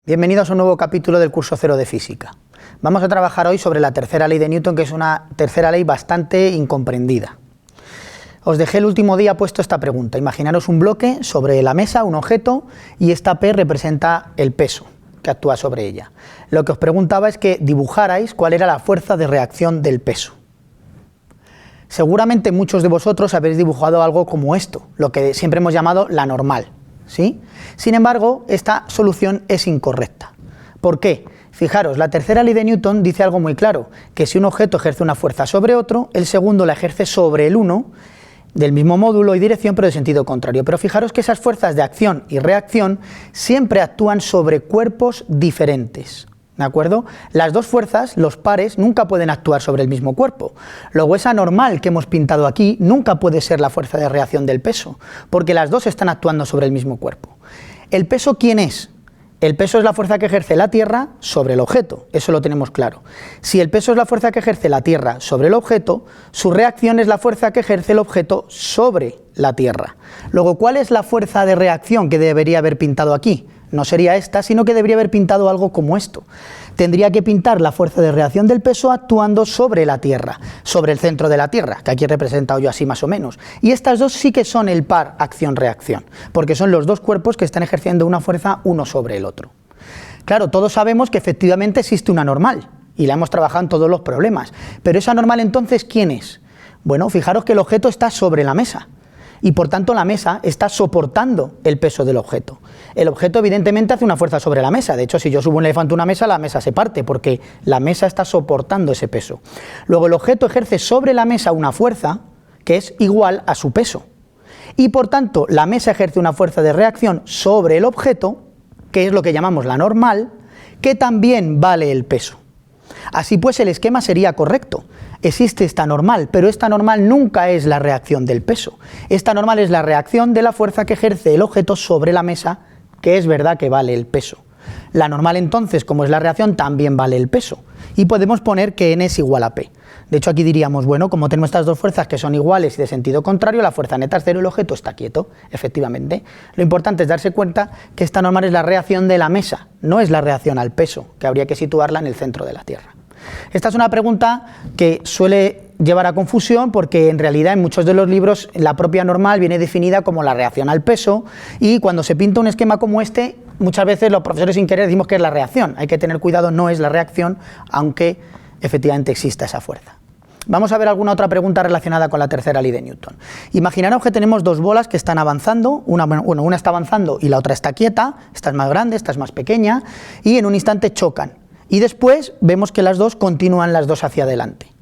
Bienvenidos a un nuevo capítulo del curso 0 de Física. Vamos a trabajar hoy sobre la tercera ley de Newton, que es una tercera ley bastante incomprendida. Os dejé el último día puesto esta pregunta. Imaginaros un bloque sobre la mesa, un objeto, y esta P representa el peso que actúa sobre ella. Lo que os preguntaba es que dibujarais cuál era la fuerza de reacción del peso. Seguramente muchos de vosotros habéis dibujado algo como esto, lo que siempre hemos llamado la normal, ¿sí? Sin embargo, esta solución es incorrecta. ¿Por qué? Fijaros, la tercera ley de Newton dice algo muy claro, que si un objeto ejerce una fuerza sobre otro, el segundo la ejerce sobre el uno, del mismo módulo y dirección, pero de sentido contrario. Pero fijaros que esas fuerzas de acción y reacción siempre actúan sobre cuerpos diferentes, ¿de acuerdo? Las dos fuerzas, los pares, nunca pueden actuar sobre el mismo cuerpo. Luego esa normal que hemos pintado aquí nunca puede ser la fuerza de reacción del peso, porque las dos están actuando sobre el mismo cuerpo. ¿El peso quién es? El peso es la fuerza que ejerce la Tierra sobre el objeto, eso lo tenemos claro. Si el peso es la fuerza que ejerce la Tierra sobre el objeto, su reacción es la fuerza que ejerce el objeto sobre la Tierra. Luego, ¿cuál es la fuerza de reacción que debería haber pintado aquí? No sería esta, sino que debería haber pintado algo como esto. Tendría que pintar la fuerza de reacción del peso actuando sobre la Tierra, sobre el centro de la Tierra, que aquí he representado yo así más o menos. Y estas dos sí que son el par acción-reacción, porque son los dos cuerpos que están ejerciendo una fuerza uno sobre el otro. Claro, todos sabemos que efectivamente existe una normal, y la hemos trabajado en todos los problemas. Pero esa normal entonces, ¿quién es? Bueno, fijaros que el objeto está sobre la mesa. Y por tanto la mesa está soportando el peso del objeto. El objeto evidentemente hace una fuerza sobre la mesa. De hecho, si yo subo un elefante a una mesa, la mesa se parte porque la mesa está soportando ese peso. Luego el objeto ejerce sobre la mesa una fuerza que es igual a su peso. Y por tanto la mesa ejerce una fuerza de reacción sobre el objeto, que es lo que llamamos la normal, que también vale el peso. Así pues el esquema sería correcto. Existe esta normal, pero esta normal nunca es la reacción del peso. Esta normal es la reacción de la fuerza que ejerce el objeto sobre la mesa, que es verdad que vale el peso. La normal entonces, como es la reacción, también vale el peso. Y podemos poner que n es igual a p. De hecho aquí diríamos, bueno, como tenemos estas dos fuerzas que son iguales y de sentido contrario, la fuerza neta es cero y el objeto está quieto, efectivamente. Lo importante es darse cuenta que esta normal es la reacción de la mesa, no es la reacción al peso, que habría que situarla en el centro de la Tierra. Esta es una pregunta que suele llevar a confusión porque en realidad en muchos de los libros la propia normal viene definida como la reacción al peso y cuando se pinta un esquema como este muchas veces los profesores sin querer decimos que es la reacción. Hay que tener cuidado, no es la reacción, aunque efectivamente exista esa fuerza. Vamos a ver alguna otra pregunta relacionada con la tercera ley de Newton. Imaginaros que tenemos dos bolas que están avanzando, una está avanzando y la otra está quieta, esta es más grande, esta es más pequeña y en un instante chocan. Y después vemos que las dos continúan las dos hacia adelante.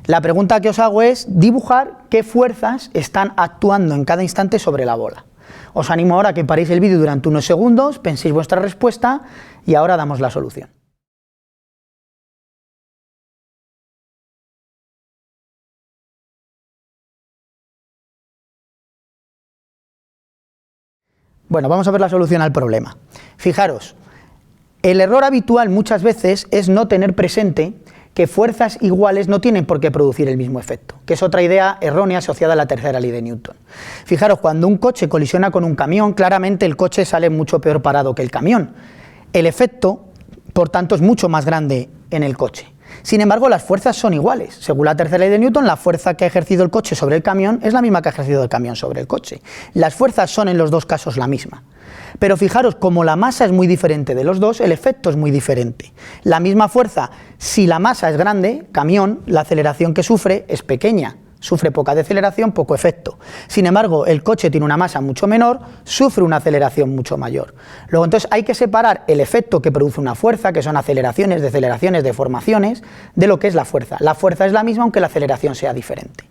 La pregunta que os hago es dibujar qué fuerzas están actuando en cada instante sobre la bola. Os animo ahora a que paréis el vídeo durante unos segundos, penséis vuestra respuesta y ahora damos la solución. Bueno, vamos a ver la solución al problema. Fijaros. El error habitual muchas veces es no tener presente que fuerzas iguales no tienen por qué producir el mismo efecto, que es otra idea errónea asociada a la tercera ley de Newton. Fijaros, cuando un coche colisiona con un camión, claramente el coche sale mucho peor parado que el camión. El efecto, por tanto, es mucho más grande en el coche. Sin embargo, las fuerzas son iguales. Según la tercera ley de Newton, la fuerza que ha ejercido el coche sobre el camión es la misma que ha ejercido el camión sobre el coche. Las fuerzas son en los dos casos la misma. Pero fijaros, como la masa es muy diferente de los dos, el efecto es muy diferente. La misma fuerza, si la masa es grande, camión, la aceleración que sufre es pequeña. Sufre poca deceleración, poco efecto. Sin embargo, el coche tiene una masa mucho menor, sufre una aceleración mucho mayor. Luego, entonces, hay que separar el efecto que produce una fuerza, que son aceleraciones, deceleraciones, deformaciones, de lo que es la fuerza. La fuerza es la misma, aunque la aceleración sea diferente.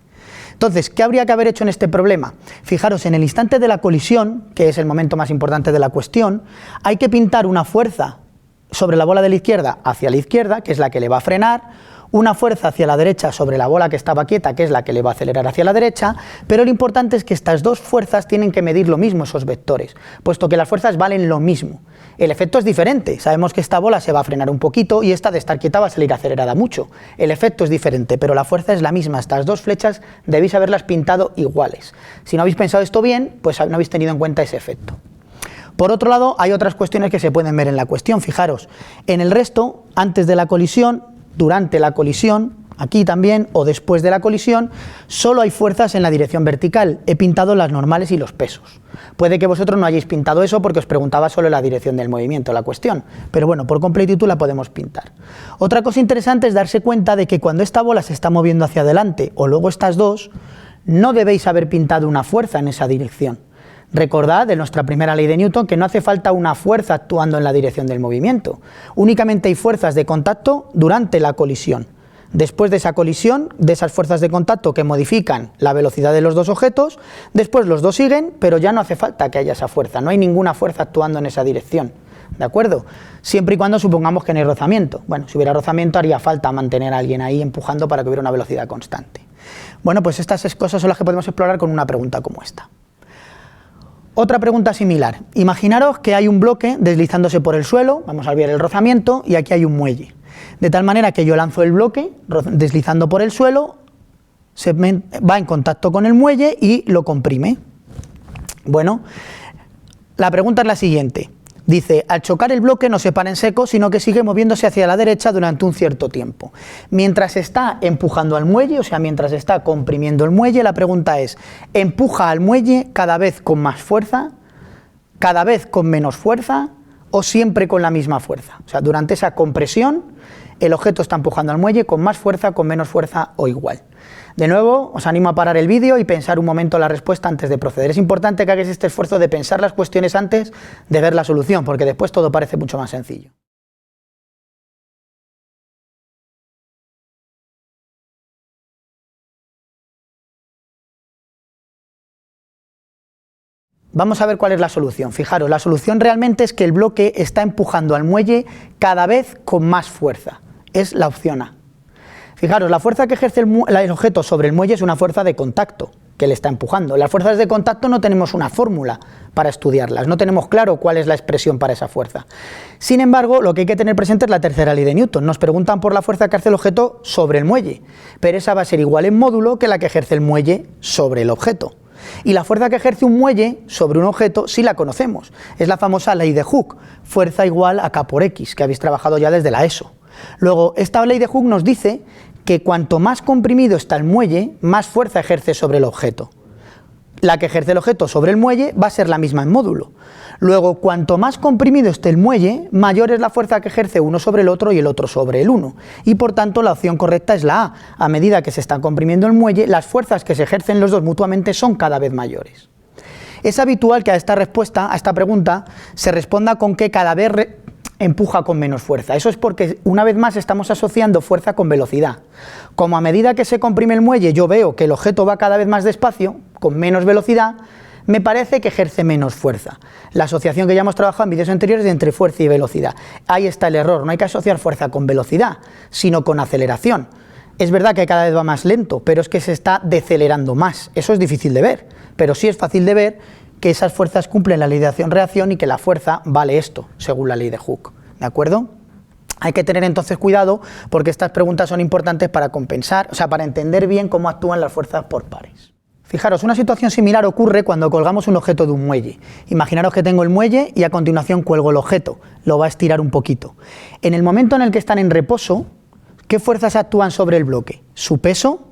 Entonces, ¿qué habría que haber hecho en este problema? Fijaros, en el instante de la colisión, que es el momento más importante de la cuestión, hay que pintar una fuerza sobre la bola de la izquierda hacia la izquierda, que es la que le va a frenar, una fuerza hacia la derecha sobre la bola que estaba quieta, que es la que le va a acelerar hacia la derecha, pero lo importante es que estas dos fuerzas tienen que medir lo mismo, esos vectores, puesto que las fuerzas valen lo mismo. El efecto es diferente, sabemos que esta bola se va a frenar un poquito y esta de estar quieta va a salir acelerada mucho. El efecto es diferente, pero la fuerza es la misma. Estas dos flechas debéis haberlas pintado iguales. Si no habéis pensado esto bien, pues no habéis tenido en cuenta ese efecto. Por otro lado, hay otras cuestiones que se pueden ver en la cuestión. Fijaros, en el resto, antes de la colisión, durante la colisión, aquí también, o después de la colisión, solo hay fuerzas en la dirección vertical. He pintado las normales y los pesos. Puede que vosotros no hayáis pintado eso porque os preguntaba solo la dirección del movimiento, la cuestión. Pero bueno, por completitud la podemos pintar. Otra cosa interesante es darse cuenta de que cuando esta bola se está moviendo hacia adelante, o luego estas dos, no debéis haber pintado una fuerza en esa dirección. Recordad de nuestra primera ley de Newton que no hace falta una fuerza actuando en la dirección del movimiento. Únicamente hay fuerzas de contacto durante la colisión. Después de esa colisión, de esas fuerzas de contacto que modifican la velocidad de los dos objetos, después los dos siguen, pero ya no hace falta que haya esa fuerza, no hay ninguna fuerza actuando en esa dirección. ¿De acuerdo? Siempre y cuando supongamos que no hay rozamiento. Bueno, si hubiera rozamiento haría falta mantener a alguien ahí empujando para que hubiera una velocidad constante. Bueno, pues estas cosas son las que podemos explorar con una pregunta como esta. Otra pregunta similar. Imaginaros que hay un bloque deslizándose por el suelo, vamos a ver el rozamiento, y aquí hay un muelle. De tal manera que yo lanzo el bloque, deslizando por el suelo, va en contacto con el muelle y lo comprime. Bueno, la pregunta es la siguiente. Dice, al chocar el bloque no se para en seco, sino que sigue moviéndose hacia la derecha durante un cierto tiempo. Mientras está empujando al muelle, o sea, mientras está comprimiendo el muelle, la pregunta es, ¿empuja al muelle cada vez con más fuerza, cada vez con menos fuerza o siempre con la misma fuerza? O sea, durante esa compresión, el objeto está empujando al muelle con más fuerza, con menos fuerza o igual. De nuevo, os animo a parar el vídeo y pensar un momento la respuesta antes de proceder. Es importante que hagáis este esfuerzo de pensar las cuestiones antes de ver la solución, porque después todo parece mucho más sencillo. Vamos a ver cuál es la solución. Fijaros, la solución realmente es que el bloque está empujando al muelle cada vez con más fuerza. Es la opción A. Fijaros, la fuerza que ejerce el objeto sobre el muelle es una fuerza de contacto que le está empujando. Las fuerzas de contacto no tenemos una fórmula para estudiarlas, no tenemos claro cuál es la expresión para esa fuerza. Sin embargo, lo que hay que tener presente es la tercera ley de Newton. Nos preguntan por la fuerza que ejerce el objeto sobre el muelle, pero esa va a ser igual en módulo que la que ejerce el muelle sobre el objeto. Y la fuerza que ejerce un muelle sobre un objeto sí la conocemos. Es la famosa ley de Hooke, fuerza igual a K por X, que habéis trabajado ya desde la ESO. Luego, esta ley de Hooke nos dice que cuanto más comprimido está el muelle, más fuerza ejerce sobre el objeto. La que ejerce el objeto sobre el muelle va a ser la misma en módulo. Luego, cuanto más comprimido esté el muelle, mayor es la fuerza que ejerce uno sobre el otro y el otro sobre el uno. Y por tanto, la opción correcta es la A. A medida que se está comprimiendo el muelle, las fuerzas que se ejercen los dos mutuamente son cada vez mayores. Es habitual que a esta respuesta, a esta pregunta, se responda con que cada vez empuja con menos fuerza. Eso es porque una vez más estamos asociando fuerza con velocidad. Como a medida que se comprime el muelle yo veo que el objeto va cada vez más despacio, con menos velocidad, me parece que ejerce menos fuerza. La asociación que ya hemos trabajado en vídeos anteriores de entre fuerza y velocidad. Ahí está el error, no hay que asociar fuerza con velocidad, sino con aceleración. Es verdad que cada vez va más lento, pero es que se está decelerando más. Eso es difícil de ver, pero sí es fácil de ver que esas fuerzas cumplen la ley de acción-reacción y que la fuerza vale esto, según la ley de Hooke. ¿De acuerdo? Hay que tener entonces cuidado porque estas preguntas son importantes para compensar, o sea, para entender bien cómo actúan las fuerzas por pares. Fijaros, una situación similar ocurre cuando colgamos un objeto de un muelle. Imaginaros que tengo el muelle y a continuación cuelgo el objeto, lo va a estirar un poquito. En el momento en el que están en reposo, ¿qué fuerzas actúan sobre el bloque? Su peso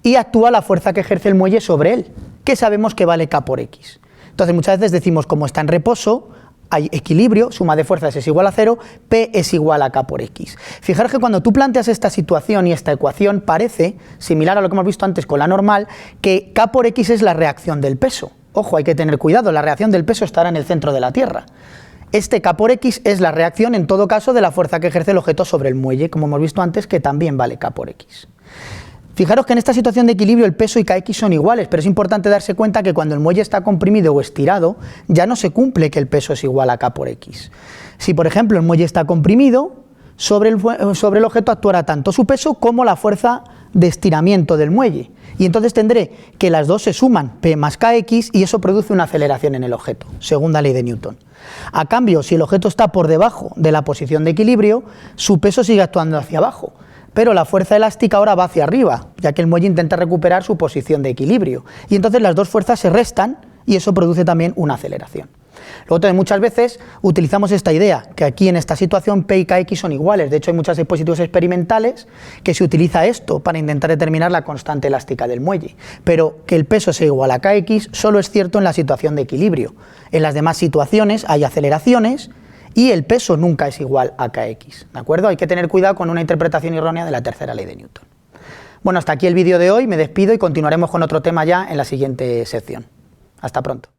y actúa la fuerza que ejerce el muelle sobre él, que sabemos que vale K por X. Entonces muchas veces decimos, como está en reposo, hay equilibrio, suma de fuerzas es igual a 0, P es igual a K por X. Fijaros que cuando tú planteas esta situación y esta ecuación parece, similar a lo que hemos visto antes con la normal, que K por X es la reacción del peso. Ojo, hay que tener cuidado, la reacción del peso estará en el centro de la Tierra. Este K por X es la reacción, en todo caso, de la fuerza que ejerce el objeto sobre el muelle, como hemos visto antes, que también vale K por X. Fijaros que en esta situación de equilibrio el peso y Kx son iguales, pero es importante darse cuenta que cuando el muelle está comprimido o estirado, ya no se cumple que el peso es igual a K por X. Si, por ejemplo, el muelle está comprimido, sobre el objeto actuará tanto su peso como la fuerza de estiramiento del muelle. Y entonces tendré que las dos se suman, P más Kx, y eso produce una aceleración en el objeto, segunda ley de Newton. A cambio, si el objeto está por debajo de la posición de equilibrio, su peso sigue actuando hacia abajo. Pero la fuerza elástica ahora va hacia arriba, ya que el muelle intenta recuperar su posición de equilibrio. Y entonces las dos fuerzas se restan y eso produce también una aceleración. Luego también muchas veces utilizamos esta idea, que aquí en esta situación P y KX son iguales. De hecho hay muchos dispositivos experimentales que se utiliza esto para intentar determinar la constante elástica del muelle. Pero que el peso sea igual a KX solo es cierto en la situación de equilibrio. En las demás situaciones hay aceleraciones y el peso nunca es igual a KX, ¿de acuerdo? Hay que tener cuidado con una interpretación errónea de la tercera ley de Newton. Bueno, hasta aquí el vídeo de hoy, me despido y continuaremos con otro tema ya en la siguiente sección. Hasta pronto.